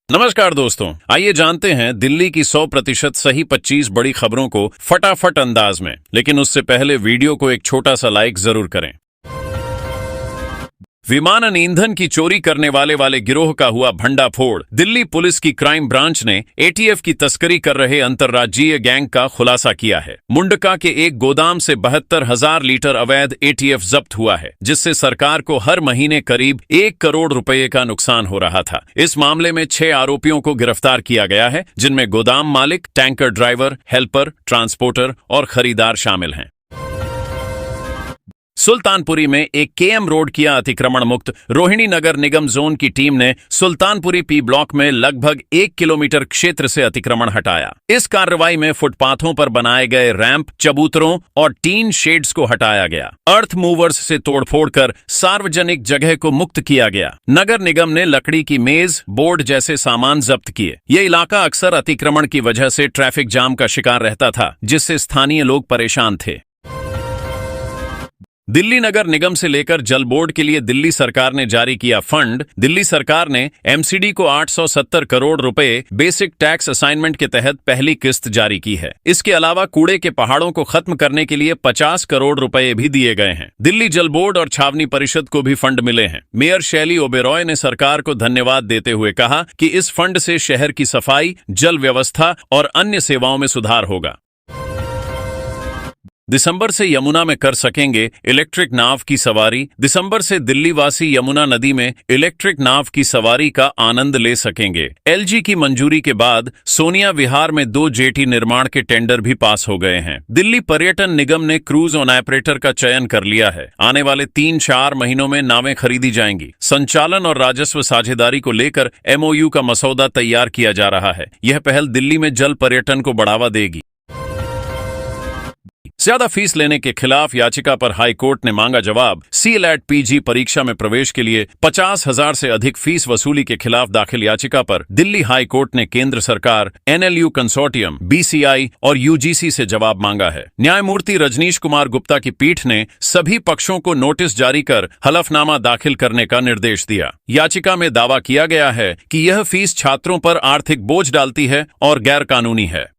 नमस्कार दोस्तों, आइए जानते हैं दिल्ली की 100% सही 25 बड़ी खबरों को फटाफट अंदाज में। लेकिन उससे पहले वीडियो को एक छोटा सा लाइक जरूर करें। विमानन ईंधन की चोरी करने वाले गिरोह का हुआ भंडाफोड़। दिल्ली पुलिस की क्राइम ब्रांच ने एटीएफ की तस्करी कर रहे अंतर्राज्यीय गैंग का खुलासा किया है। मुंडका के एक गोदाम से 72,000 लीटर अवैध एटीएफ जब्त हुआ है, जिससे सरकार को हर महीने करीब 1 करोड़ रुपए का नुकसान हो रहा था। इस मामले में 6 आरोपियों को गिरफ्तार किया गया है, जिनमें गोदाम मालिक, टैंकर ड्राइवर, हेल्पर, ट्रांसपोर्टर और खरीदार शामिल हैं। सुल्तानपुरी में एक केएम रोड किया अतिक्रमण मुक्त। रोहिणी नगर निगम जोन की टीम ने सुल्तानपुरी पी ब्लॉक में लगभग 1 किलोमीटर क्षेत्र से अतिक्रमण हटाया। इस कार्रवाई में फुटपाथों पर बनाए गए रैंप, चबूतरों और टीन शेड्स को हटाया गया। अर्थ मूवर्स से तोड़फोड़ कर सार्वजनिक जगह को मुक्त किया गया। नगर निगम ने लकड़ी की मेज, बोर्ड जैसे सामान जब्त किए। ये इलाका अक्सर अतिक्रमण की वजह से ट्रैफिक जाम का शिकार रहता था, जिससे स्थानीय लोग परेशान थे। दिल्ली नगर निगम से लेकर जल बोर्ड के लिए दिल्ली सरकार ने जारी किया फंड। दिल्ली सरकार ने एमसीडी को 870 करोड़ रुपए बेसिक टैक्स असाइनमेंट के तहत पहली किस्त जारी की है। इसके अलावा कूड़े के पहाड़ों को खत्म करने के लिए 50 करोड़ रुपए भी दिए गए हैं। दिल्ली जल बोर्ड और छावनी परिषद को भी फंड मिले हैं। मेयर शैली ओबेरॉय ने सरकार को धन्यवाद देते हुए कहा कि इस फंड से शहर की सफाई, जल व्यवस्था और अन्य सेवाओं में सुधार होगा। दिसंबर से यमुना में कर सकेंगे इलेक्ट्रिक नाव की सवारी। दिसंबर से दिल्ली वासी यमुना नदी में इलेक्ट्रिक नाव की सवारी का आनंद ले सकेंगे। एलजी की मंजूरी के बाद सोनिया विहार में 2 जेटी निर्माण के टेंडर भी पास हो गए हैं। दिल्ली पर्यटन निगम ने क्रूज ऑन ऑपरेटर का चयन कर लिया है। आने वाले 3-4 महीनों में नावें खरीदी जाएंगी। संचालन और राजस्व साझेदारी को लेकर एमओयू का मसौदा तैयार किया जा रहा है। यह पहल दिल्ली में जल पर्यटन को बढ़ावा देगी। ज्यादा फीस लेने के खिलाफ याचिका पर हाई कोर्ट ने मांगा जवाब। सीएलएट पीजी परीक्षा में प्रवेश के लिए 50,000 से अधिक फीस वसूली के खिलाफ दाखिल याचिका पर दिल्ली हाई कोर्ट ने केंद्र सरकार, एनएलयू कंसोर्टियम, बीसीआई और यूजीसी से जवाब मांगा है। न्यायमूर्ति रजनीश कुमार गुप्ता की पीठ ने सभी पक्षों को नोटिस जारी कर हलफनामा दाखिल करने का निर्देश दिया। याचिका में दावा किया गया है कि यह फीस छात्रों पर आर्थिक बोझ डालती है और गैरकानूनी है।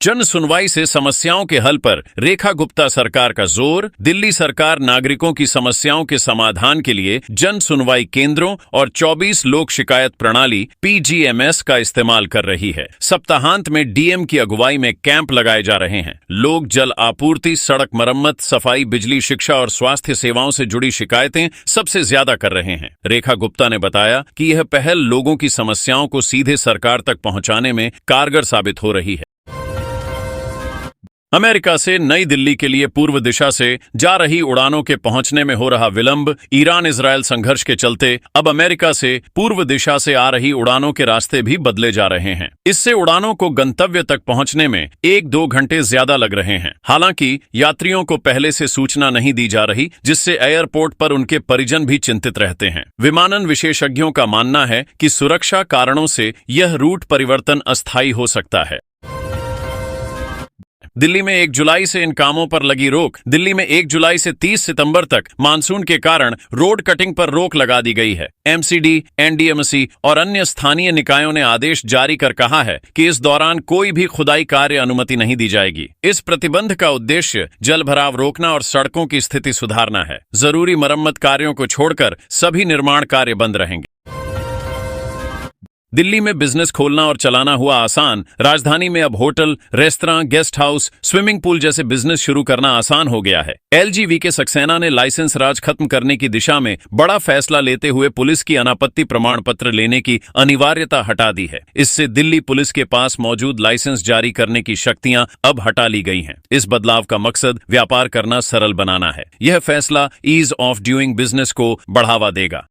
जन सुनवाई से समस्याओं के हल पर रेखा गुप्ता सरकार का जोर। दिल्ली सरकार नागरिकों की समस्याओं के समाधान के लिए जन सुनवाई केंद्रों और 24 लोक शिकायत प्रणाली पीजीएमएस का इस्तेमाल कर रही है। सप्ताहांत में डीएम की अगुवाई में कैंप लगाए जा रहे हैं। लोग जल आपूर्ति, सड़क मरम्मत, सफाई, बिजली, शिक्षा और स्वास्थ्य सेवाओं से जुड़ी शिकायतें सबसे ज्यादा कर रहे हैं। रेखा गुप्ता ने बताया कि यह पहल लोगों की समस्याओं को सीधे सरकार तक पहुंचाने में कारगर साबित हो रही है। अमेरिका से नई दिल्ली के लिए पूर्व दिशा से जा रही उड़ानों के पहुंचने में हो रहा विलंब। ईरान इजरायल संघर्ष के चलते अब अमेरिका से पूर्व दिशा से आ रही उड़ानों के रास्ते भी बदले जा रहे हैं। इससे उड़ानों को गंतव्य तक पहुंचने में 1-2 घंटे ज्यादा लग रहे हैं। हालांकि यात्रियों को पहले से सूचना नहीं दी जा रही, जिससे एयरपोर्ट पर उनके परिजन भी चिंतित रहते हैं। विमानन विशेषज्ञों का मानना है कि सुरक्षा कारणों से यह रूट परिवर्तन अस्थायी हो सकता है। दिल्ली में 1 जुलाई से इन कामों पर लगी रोक। दिल्ली में 1 जुलाई से 30 सितंबर तक मानसून के कारण रोड कटिंग पर रोक लगा दी गई है। एमसीडी, एनडीएमसी और अन्य स्थानीय निकायों ने आदेश जारी कर कहा है कि इस दौरान कोई भी खुदाई कार्य अनुमति नहीं दी जाएगी। इस प्रतिबंध का उद्देश्य जल भराव रोकना और सड़कों की स्थिति सुधारना है। जरूरी मरम्मत कार्यों को छोड़कर सभी निर्माण कार्य बंद रहेंगे। दिल्ली में बिजनेस खोलना और चलाना हुआ आसान। राजधानी में अब hotel, restaurant, guest house, swimming pool जैसे बिजनेस शुरू करना आसान हो गया है। एलजी के सक्सेना ने लाइसेंस राज खत्म करने की दिशा में बड़ा फैसला लेते हुए पुलिस की अनापत्ति प्रमाण पत्र लेने की अनिवार्यता हटा दी है। इससे दिल्ली पुलिस के पास मौजूद लाइसेंस जारी करने की शक्तियां अब हटा ली गई हैं। इस बदलाव का मकसद व्यापार करना सरल बनाना है। यह फैसला ईज ऑफ डूइंग बिजनेस को बढ़ावा देगा।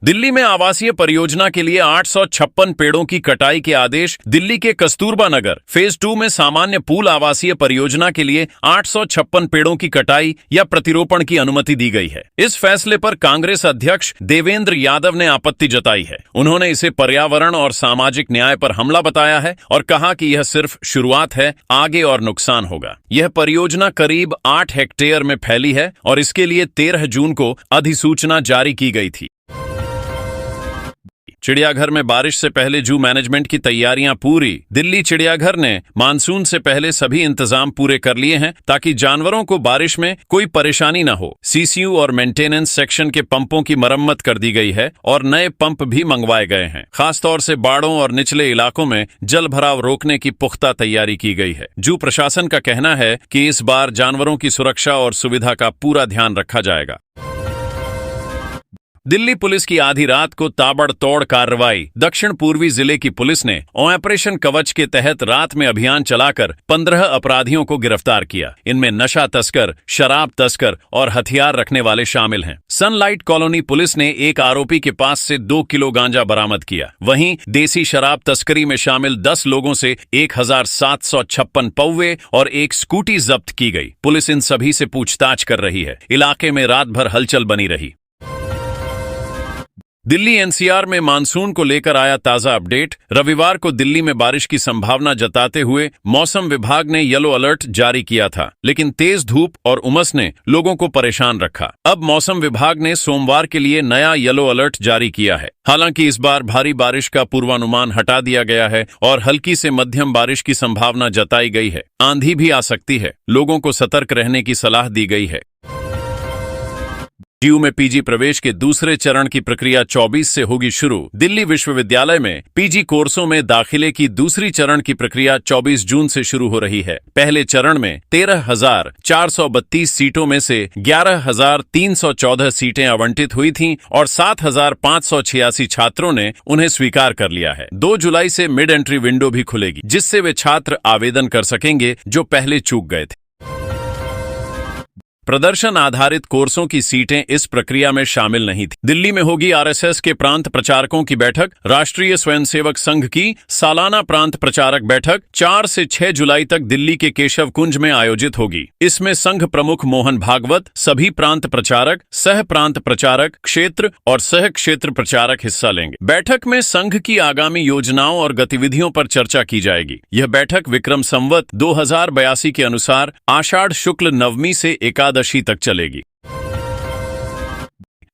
दिल्ली में आवासीय परियोजना के लिए 856 पेड़ों की कटाई के आदेश। दिल्ली के कस्तूरबा नगर फेज 2 में सामान्य पूल आवासीय परियोजना के लिए 856 पेड़ों की कटाई या प्रतिरोपण की अनुमति दी गई है। इस फैसले पर कांग्रेस अध्यक्ष देवेंद्र यादव ने आपत्ति जताई है। उन्होंने इसे पर्यावरण और सामाजिक न्याय पर हमला बताया है और कहा कि यह सिर्फ शुरुआत है, आगे और नुकसान होगा। यह परियोजना करीब 8 हेक्टेयर में फैली है और इसके लिए 13 जून को अधिसूचना जारी की गई थी। चिड़ियाघर में बारिश से पहले जू मैनेजमेंट की तैयारियां पूरी। दिल्ली चिड़ियाघर ने मानसून से पहले सभी इंतजाम पूरे कर लिए हैं ताकि जानवरों को बारिश में कोई परेशानी न हो। सीसीयू और मेंटेनेंस सेक्शन के पंपों की मरम्मत कर दी गई है और नए पंप भी मंगवाए गए हैं। खासतौर से बाड़ों और निचले इलाकों में जल भराव रोकने की पुख्ता तैयारी की गई है। जू प्रशासन का कहना है कि इस बार जानवरों की सुरक्षा और सुविधा का पूरा ध्यान रखा जाएगा। दिल्ली पुलिस की आधी रात को ताबड़तोड़ कार्रवाई। दक्षिण पूर्वी जिले की पुलिस ने ऑपरेशन कवच के तहत रात में अभियान चलाकर 15 अपराधियों को गिरफ्तार किया। इनमें नशा तस्कर, शराब तस्कर और हथियार रखने वाले शामिल हैं। सनलाइट कॉलोनी पुलिस ने एक आरोपी के पास से 2 किलो गांजा बरामद किया। वहीं देसी शराब तस्करी में शामिल 10 लोगों से 1756 पौवे और एक स्कूटी जब्त की गई। पुलिस इन सभी से पूछताछ कर रही है। इलाके में रात भर हलचल बनी रही। दिल्ली एनसीआर में मानसून को लेकर आया ताजा अपडेट। रविवार को दिल्ली में बारिश की संभावना जताते हुए मौसम विभाग ने येलो अलर्ट जारी किया था, लेकिन तेज धूप और उमस ने लोगों को परेशान रखा। अब मौसम विभाग ने सोमवार के लिए नया येलो अलर्ट जारी किया है। हालांकि इस बार भारी बारिश का पूर्वानुमान हटा दिया गया है और हल्की से मध्यम बारिश की संभावना जताई गई है। आंधी भी आ सकती है। लोगों को सतर्क रहने की सलाह दी गई है। डीयू में पीजी प्रवेश के दूसरे चरण की प्रक्रिया 24 से होगी शुरू। दिल्ली विश्वविद्यालय में पीजी कोर्सों में दाखिले की दूसरी चरण की प्रक्रिया 24 जून से शुरू हो रही है। पहले चरण में 13,432 सीटों में से 11,314 सीटें आवंटित हुई थीं और 7,586 छात्रों ने उन्हें स्वीकार कर लिया है। 2 जुलाई से मिड एंट्री विंडो भी खुलेगी, जिससे वे छात्र आवेदन कर सकेंगे जो पहले चूक गए थे। प्रदर्शन आधारित कोर्सों की सीटें इस प्रक्रिया में शामिल नहीं थी। दिल्ली में होगी आरएसएस के प्रांत प्रचारकों की बैठक। राष्ट्रीय स्वयंसेवक संघ की सालाना प्रांत प्रचारक बैठक 4 से 6 जुलाई तक दिल्ली के केशव कुंज में आयोजित होगी। इसमें संघ प्रमुख मोहन भागवत, सभी प्रांत प्रचारक, सह प्रांत प्रचारक, क्षेत्र और सह क्षेत्र प्रचारक हिस्सा लेंगे। बैठक में संघ की आगामी योजनाओं और गतिविधियों पर चर्चा की जाएगी। यह बैठक विक्रम संवत 2082 के अनुसार आषाढ़ शुक्ल नवमी से एकादशी तक चलेगी।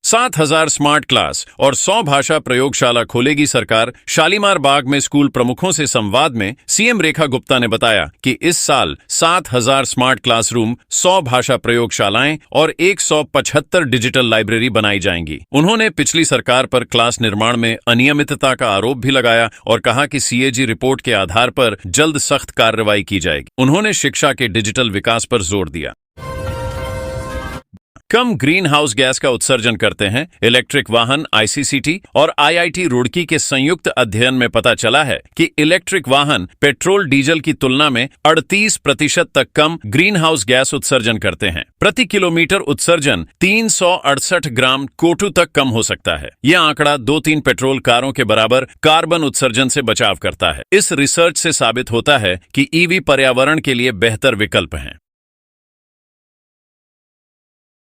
7,000 स्मार्ट क्लास और 100 भाषा प्रयोगशाला खोलेगी सरकार। शालीमार बाग में स्कूल प्रमुखों से संवाद में सीएम रेखा गुप्ता ने बताया कि इस साल 7,000 स्मार्ट क्लासरूम, 100 भाषा प्रयोगशालाएं और 175 डिजिटल लाइब्रेरी बनाई जाएंगी। उन्होंने पिछली सरकार पर क्लास निर्माण में अनियमितता का आरोप भी लगाया और कहा कि सीएजी रिपोर्ट के आधार पर जल्द सख्त कार्रवाई की जाएगी। उन्होंने शिक्षा के डिजिटल विकास पर जोर दिया। कम ग्रीन हाउस गैस का उत्सर्जन करते हैं। इलेक्ट्रिक वाहन आईसीसीटी और आईआईटी रुड़की के संयुक्त अध्ययन में पता चला है कि इलेक्ट्रिक वाहन पेट्रोल डीजल की तुलना में 38% तक कम ग्रीन हाउस गैस उत्सर्जन करते हैं। प्रति किलोमीटर उत्सर्जन 368 ग्राम CO2 तक कम हो सकता है। यह आंकड़ा 2-3 पेट्रोल कारों के बराबर कार्बन उत्सर्जन से बचाव करता है। इस रिसर्च से साबित होता है कि ईवी पर्यावरण के लिए बेहतर विकल्प हैं।